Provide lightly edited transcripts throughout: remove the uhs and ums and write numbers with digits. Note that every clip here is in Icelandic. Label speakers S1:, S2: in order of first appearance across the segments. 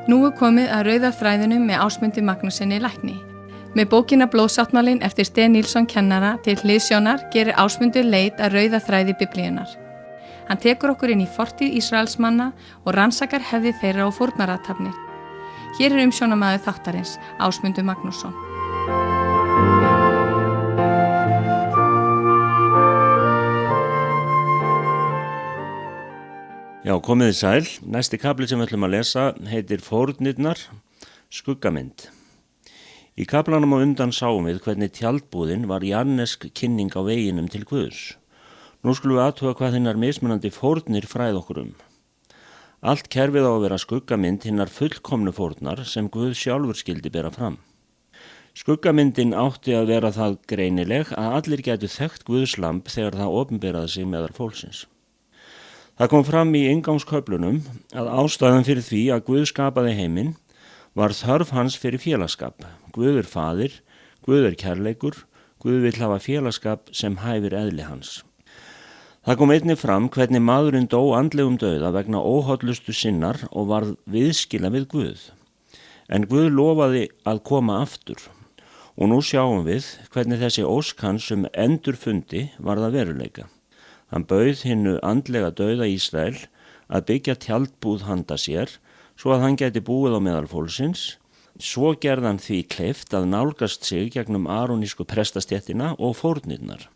S1: Nú komið að rauða þræðinum með Ásmundi Magnússyni lækni. Með bókina Blóðsáttmálinn eftir Sten Nilsson kennara til hliðsjónar gerir Ásmundur leit að rauða þræði Biblíunnar. Hann tekur okkur inn í fortíð Ísraelsmanna og rannsakar hefði þeirra og fórnarathafnir. Hér umsjónarmaður þáttarins, Ásmundur Magnússon.
S2: Já, komiði sæl. Næsti kafli sem við ætlum að lesa heitir Fórnirnar, skuggamynd. Í kaflanum á undan sáum við hvernig tjaldbúðin var jannesk kynning á veginum til Guðs. Nú skulum við athuga hvað hinnar mismunandi fórnir fræð okkur um. Allt kerfið á að vera skuggamynd hinnar fullkomnu fórnar sem Guð sjálfur skildi bera fram. Skuggamyndin átti að vera það greinileg að allir gætu þekkt Guðs lamb þegar það opinberaði sig meðal fólksins. Það kom fram í inngangsköflunum að ástæðan fyrir því að Guð skapaði heiminn var þörf hans fyrir félagsskap. Guð er faðir, Guð er kærleikur, Guð vill hafa félagsskap sem hæfir eðli hans. Það kom einnig fram hvernig maðurinn dó andlegum dauða vegna óhollustu sinnar og varð viðskila við Guð. En Guð lofaði að koma aftur og nú sjáum við hvernig þessi ósk hans endurfundi varð að veruleika. Hann bauð hinnu andlega dauða Ísrael að byggja tjaldbúð handa sér svo að hann gæti búið á meðal fólksins. Svo gerði hann því kleift að nálgast sig gegnum arónísku prestastéttina og fórnirnar.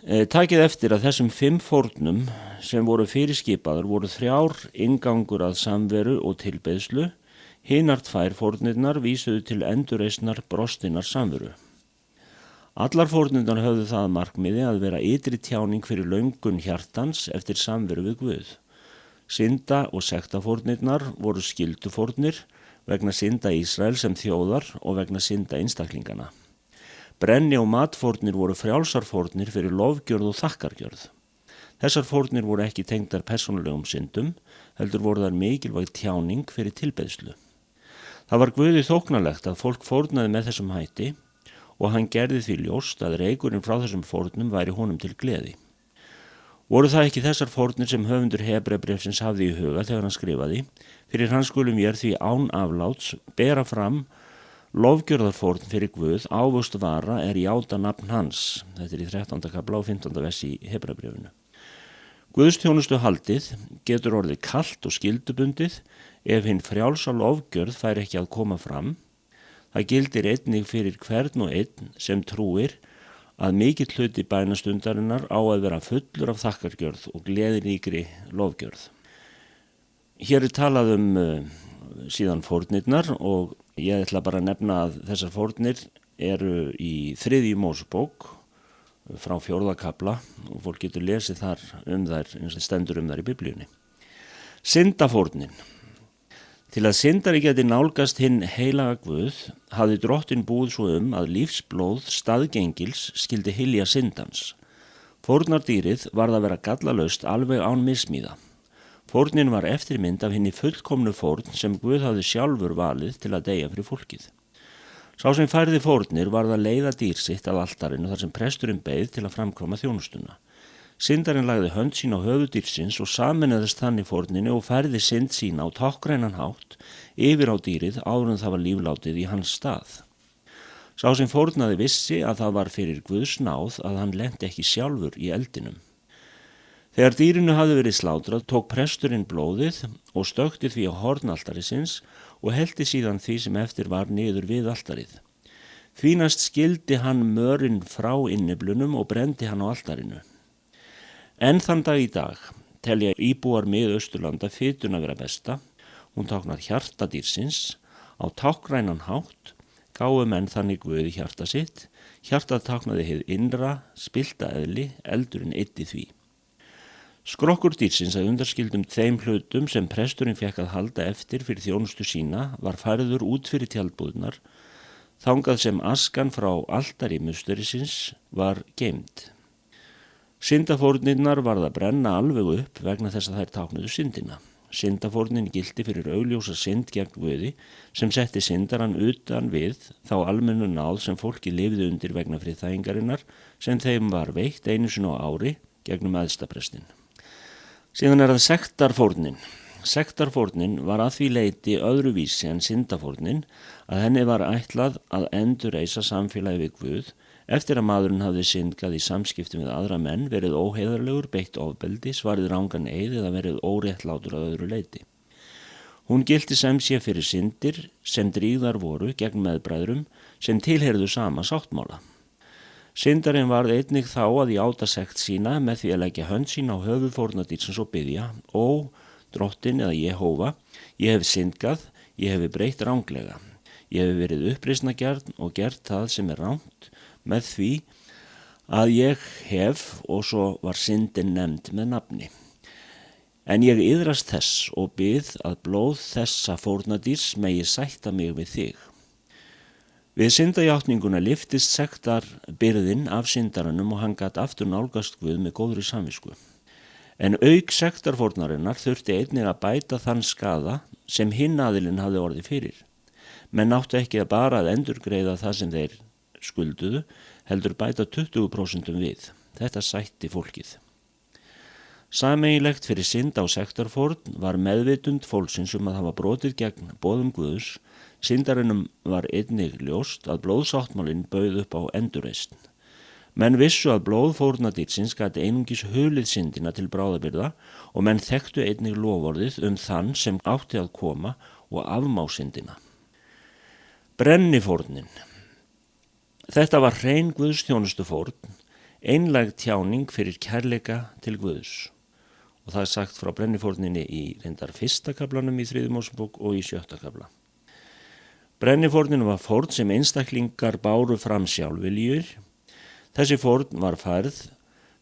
S2: Takið eftir að þessum 5 fórnum sem voru fyrirskipaður voru 3 inngangur að samveru og tilbeiðslu. Hinar 2 fórnirnar vísuðu til endurreisnar brostinnar samveru. Allar fórnirnar höfðu það markmiði að vera ytri tjáning fyrir löngun hjartans eftir samveru við Guð. Synda- og sektafórnirnar voru skyldufórnir vegna synda Ísrael sem þjóðar og vegna synda einstaklingana. Brenni- og matfórnir voru frjálsarfórnir fyrir lofgjörð og þakkargjörð. Þessar fórnir voru ekki tengdar persónulegum syndum, heldur voru þær mikilvæg tjáning fyrir tilbeiðslu. Það var Guði þóknanlegt að fólk fórnaði með þessum hætti og hann gerði því ljóst að reykurinn frá þessum fórnum væri honum til gleði. Voru það ekki þessar fórnir sem höfundur Hebreabréfsins hafði í huga þegar hann skrifaði: fyrir hann skulum ég því án afláts bera fram lofgjörðarfórn fyrir Guð, ávöxt vara er játa nafn hans. Þetta er í 13. kafla og 15. vers í Hebreabréfinu. Guðstjónustu haldið getur orðið kalt og skyldubundið ef hinn frjálsa lofgjörð fær ekki að koma fram. Það gildir einnig fyrir hvern og einn sem trúir að mikill hluti bænastundarinnar á að vera fullur af þakkargjörð og gleðiríkri lofgjörð. Hér er talað síðan fórnirnar og ég ætla bara að nefna að þessar fórnir eru í 3. Mósebók frá 4. kafla og fólk getur lesið þar þær, eins og stendur þær í Biblíunni. Syndafórnin. Til að syndari geti nálgast hinn heilaga Guð hafði drottinn búið svo að lífsblóð staðgengils skildi hylja syndans. Fórnardýrið varð að vera gallalaust alveg án missmíða. Fórnin var eftirmynd af hinni fullkomnu fórn sem Guð hafði sjálfur valið til að deyja fyrir fólkið. Sá sem færði fórnir varð að leiða dýr sitt að altarinu þar sem presturinn beið til að framkvæma þjónustuna. Syndarinn lagði hönd sín á höfuð dýrsins og sameinaðist þannig fórninu og færði synd sína á táknrænan hátt yfir á dýrið áður en það var líflátið í hans stað. Sá sem fórnaði vissi að það var fyrir Guðs náð að hann lenti ekki sjálfur í eldinum. Þegar dýrinu hafði verið slátrað tók presturinn blóðið og stökkti því á horn altarisins og hellti síðan því sem eftir var niður við altarið. Því næst skildi hann mörinn frá innyflunum og brendi hann á altarinu. En þann dag í dag telja íbúar Mið-Austurlanda fituna vera besta. Hún táknar hjarta dýrsins. Á táknrænan hátt gáfu menn þannig Guði hjarta sitt. Hjartað táknaði hið innra, spillta eðli, eldurinn eyddi því. Skrokkur dýrsins að undarskildum þeim hlutum sem presturinn fékk að halda eftir fyrir þjónustu sína var færður út fyrir tjaldbúðnar, þangað sem askan frá altari musterisins var geymd. Syndafórnirnar varð að brenna alveg upp vegna þess að þær táknuðu syndina. Syndafórnin gilti fyrir augljósa synd gegn Guði sem setti syndarann utan við þá almennu náð sem fólki lifði undir vegna friðþægingarinnar sem þeim var veitt einu sinni á ári gegnum æðstaprestin. Síðan það sektarfórnin. Sektarfórnin var að því leyti öðruvísi en syndafórnin að henni var ætlað að endurreisa samfélagi við Guð eftir að maðurinn hafði syndgað í samskiptum við aðra menn, verið óheiðarlegur, beitt ofbeldi, svarið rangan eið eða verið óréttlátur að öðru leyti. Hún gilti sem sé fyrir syndir sem dríðar voru gegn meðbræðrum sem tilheyrðu sama sáttmála. Syndarinn varð einnig þá að játa sekt sína með því að leggja hönd sína á höfuð fórnardýrsins og biðja: Ó, Drottin eða Jehóva, ég hef syndgað, ég hef breytt ranglega. Ég hef verið uppreisnargjarn og gert það sem rangt með því að ég hef, og svo var syndin nefnd með nafni. En ég iðrast þess og bið að blóð þessa fórnardýrs megi sætta mig við þig. Við syndajátninguna lyftist sektarbyrðin af syndaranum og hann gat aftur nálgast Guð með góðri samvisku. En auk sektarfórnarinnar þurfti einnig að bæta þann skaða sem hinn aðilinn hafði orðið fyrir. Menn áttu ekki að bara að endurgreiða það sem þeir skulduðu, heldur bæta 20% við. Þetta sætti fólkið. Sameiginlegt fyrir synda og sektarfórn var meðvitund fólksins að hafa brotið gegn boðum Guðs. Syndarinnum var einnig ljóst að blóðsáttmálinn bauð upp á endurreisn. Menn vissu að blóð fórnardýrsins gat einungis hulið syndina til bráðabirgða og menn þekktu einnig loforðið þann sem átti að koma og afmá syndina. Brennifórnin. Þetta var hrein Guðs þjónustufórn, einlæg tjáning fyrir kærleika til Guðs. Og það sagt frá brennifórninni í reyndar 1. kaflanum í 3. Mósebók og í 7. kafla. Brennifórnin var fórn sem einstaklingar báru fram sjálfviljur. Þessi fórn var færð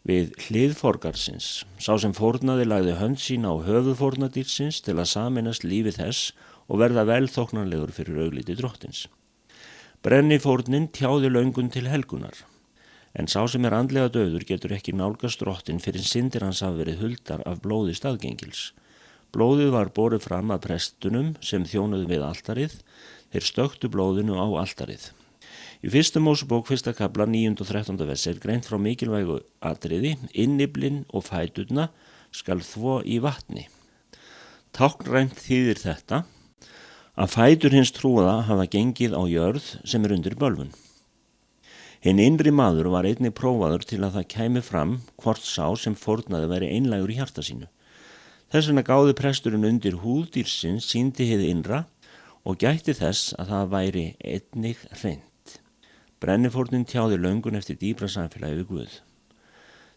S2: við hlið forgarsins. Sá sem fórnaði lagði hönd sína á höfuð fórnardýrsins til að sameinast lífi þess og verða velþóknanlegur fyrir augliti Drottins. Brennifórnin tjáði löngun til helgunar. En sá sem andlega dauður getur ekki nálgast Drottin fyrir syndir hans hafa verið huldar af blóði staðgengils. Blóðið var borið fram að prestunum sem þjónuðu við altarið, þeir stöktu blóðinu á altarið. Í 1. Mósebók 1. kafla 9. og 13. vers greint frá mikilvægu atriði: innyflin og fæturna skal þvo í vatni. Táknrænt þýðir þetta að fætur hins trúaða hafa gengið á jörð sem undir bölvun. Hinn innri maður var einnig prófaður til að það kæmi fram hvort sá sem fórnaði væri einlægur í hjarta sínu. Þess vegna gáði presturinn undir húð dýrsins, sýndi hið innra og gætti þess að það væri einnig hreint. Brennifórnin tjáði löngun eftir dýpra samfélagi við Guð.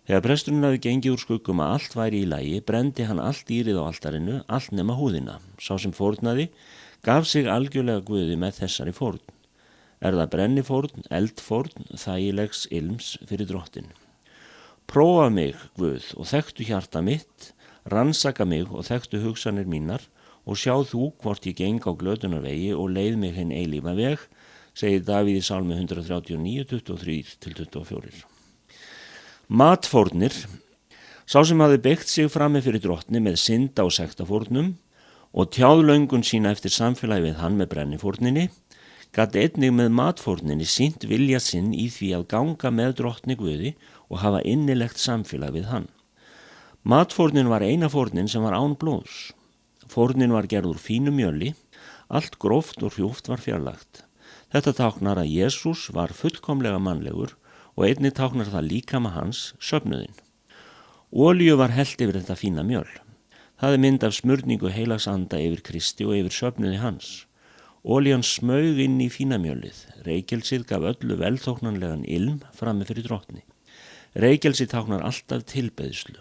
S2: Þegar presturinn hafði gengið úr skuggum að allt væri í lagi, brendi hann allt dýrið á altarinu, allt nema húðina. Sá sem fórnaði gaf sig algjörlega Guði með þessari fórn. Er það brennifórn, eldfórn, þægilegs ilms fyrir Drottin. Prófa mig, Guð, og þekktu hjarta mitt, rannsaka mig og þekktu hugsanir mínar og sjá þú hvort ég geng á glötunarvegi og leið mig hinn eilífa veg, segir Davíð í Sálmi 139, 23-24. Matfórnir. Sá sem hafði beygt sig frammi fyrir Drottni með synda og sektafórnum og tjáð löngun sína eftir samfélagi við hann með brennifórninni, gat einnig með matfórninni sýnt vilja sinn í því að ganga með Drottni Guði og hafa innilegt samfélag við hann. Matfórnin var eina fórnin sem var án blóðs. Fórnin var gerð úr fínu mjöli, allt gróft og hrjúft var fjarlagt. Þetta táknar að Jesús var fullkomlega mannlegur og einnig táknar það líkama hans, söfnuðinn. Olíu var hellt yfir þetta fína mjöl. Það mynd af smurningu heilags anda yfir Kristi og yfir söfnuði hans. Olían smaug inn í fína mjölið. Reykelsið gaf öllu velþóknanlegan ilm frammi fyrir Drottni. Reykelsið táknar alltaf tilbeðslu.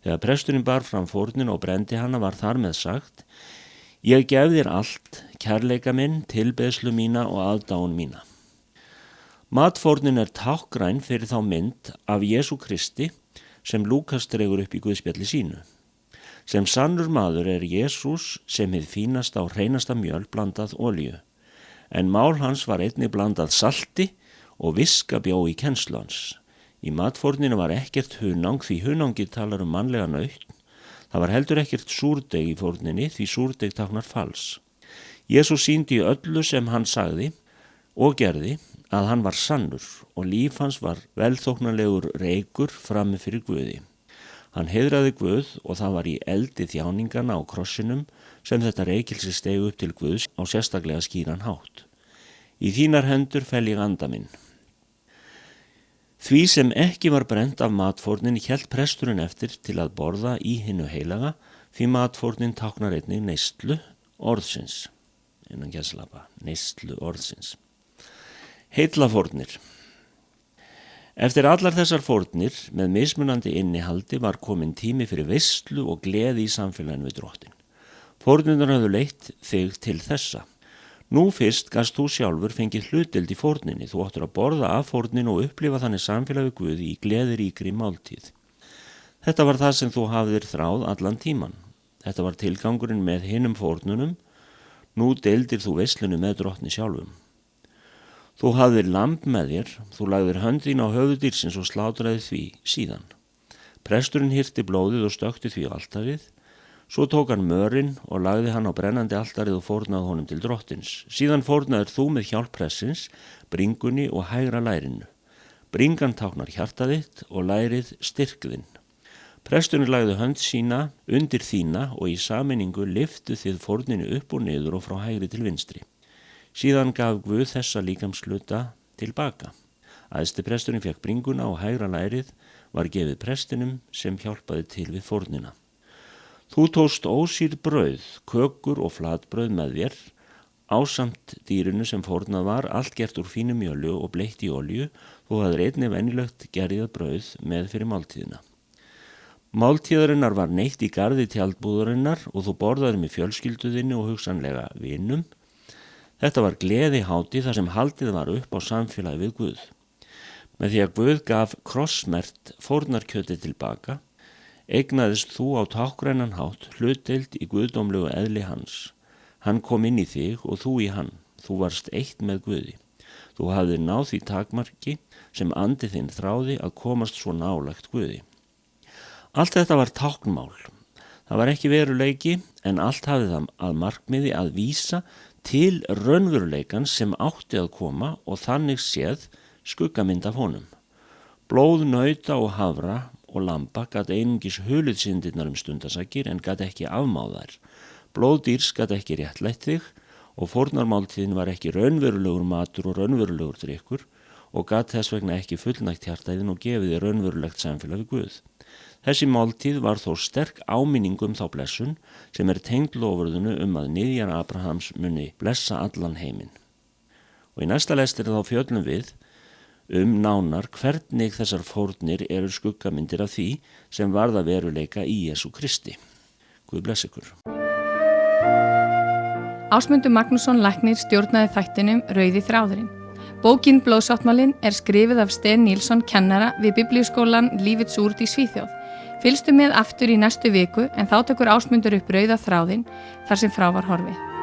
S2: Þegar presturinn bar fram fórnin og brendi hana var þar með sagt: Ég gef þér allt, kærleika minn, tilbeðslu mína og aðdáun mína. Matfórnin er tákgræn fyrir þá mynd af Jesú Kristi sem Lúkas dregur upp í Guðspjalli sínu. Sem sannur maður er Jesús sem hið fínasta og hreinasta mjöl blandað olíu, en mál hans var einnig blandað salti og viska bjó í kennslu hans. Í matfórninu var ekkert hunang því hunangið talar mannlega nautn. Það var heldur ekkert súrdeg í fórninni því súrdeg táknar fals. Jesús sýndi í öllu sem hann sagði og gerði að hann var sannur og líf hans var velþóknanlegur reykur frammi fyrir Guði. Hann heiðraði Guð og það var í eldi þjáningana á krossinum sem þetta reykilsi stegu upp til Guðs á sérstaklega skýran hátt. Í þínar hendur fel ég anda minn. Því sem ekki var brennt af matfórnin hélt presturinn eftir til að borða í hinu heilaga, því matfórnin táknar einnig neyslu orðsins. Innan gæsalappa, neyslu orðsins. Heillafórnir. Eftir allar þessar fórnir með mismunandi innihaldi var komin tími fyrir veislu og gleði í samfélaginu við Drottinn. Fórnirnar höfðu leitt þig til þessa. Nú fyrst gast þú sjálfur fengið hlutdeild í fórninni, þú áttur að borða af fórninu og upplifa þannig samfélag við Guði í gleðiríkri máltíð. Þetta var það sem þú hafðir þráð allan tíman. Þetta var tilgangurinn með hinum fórnunum. Nú deildir þú veislunu með Drottni sjálfum. Þú hafðir lamb með þér, þú lagðir hönd þín á höfuð dýrsins og slátraði því síðan. Presturinn hirti blóðið og stökkti því á altarið, svo tók hann mörinn og lagði hann á brennandi altarið og fórnaði honum til Drottins. Síðan fórnaðir þú með hjálp pressins, bringunni og hægra lærinu. Bringan táknar hjartað þitt og lærið styrkðinn. Presturinn lagði hönd sína undir þína og í sameiningu lyftu þið fórninu upp og niður og frá hægri til vinstri. Síðan gaf Guð þessa líkamshluta tilbaka. Æðsti presturinn fékk bringuna og hægra lærið var gefið prestinum sem hjálpaði til við fórnina. Þú tókst ósýrð brauð, kökur og flatbrauð með þér, ásamt dýrinu sem fórnað var, allt gert úr fínu mjölu og bleitt í olíu, þú hafðir einnig venjulegt gerjað brauð með fyrir máltíðina. Máltíðarinnar var neitt í garði tjaldbúðarinnar og þú borðaði með fjölskylduðinni og hugsanlega vinum. Þetta var gleði hátíð þar sem haldið var upp á samfélagi við Guð. Með því að Guð gaf krossmerkt fórnarkjötið tilbaka, eignaðist þú á tákgrænan hátt hlutdeild í guðdómlegu eðli hans. Hann kom inn í þig og þú í hann. Þú varst eitt með Guði. Þú hafðir náð því takmarki sem andi þinn þráði að komast svo nálægt Guði. Allt þetta var táknmál. Það var ekki veruleiki en allt hafði það að markmiði að vísa til raunveruleikan sem átti að koma og þannig séð skuggamynd af honum. Blóð nauta og hafra og lamba gat einungis hulið syndirnar stundasakir en gat ekki afmáðar. Blóð dýrs gat ekki réttlætt þig og fórnarmáltíðin var ekki raunverulegur matur og raunverulegur drykkur og gat þess vegna ekki fullnægt hjartæðin og gefið þér raunverulegt samfélag við Guð. Þessi máltíð var þó sterk áminning þá blessun sem tengd lofurðinu að niðjar Abrahams muni blessa allan heiminn. Og í næsta lestri þá fjöllum við nánar hvernig þessar fórnir eru skuggamyndir af því sem varða veruleika í Jesú Kristi. Guð bless ykkur.
S1: Ásmundur Magnússon læknir stjórnaði þættinum Rauði þráðurinn. Bókin Blóðsáttmálinn skrifuð af Sten Nilsson kennara við Biblíuskólan Lífets Ord í Svíþjóð. Fylgstu með aftur í næstu viku en þá tekur Ásmundur upp Rauða þráðinn þar sem frá var horfið.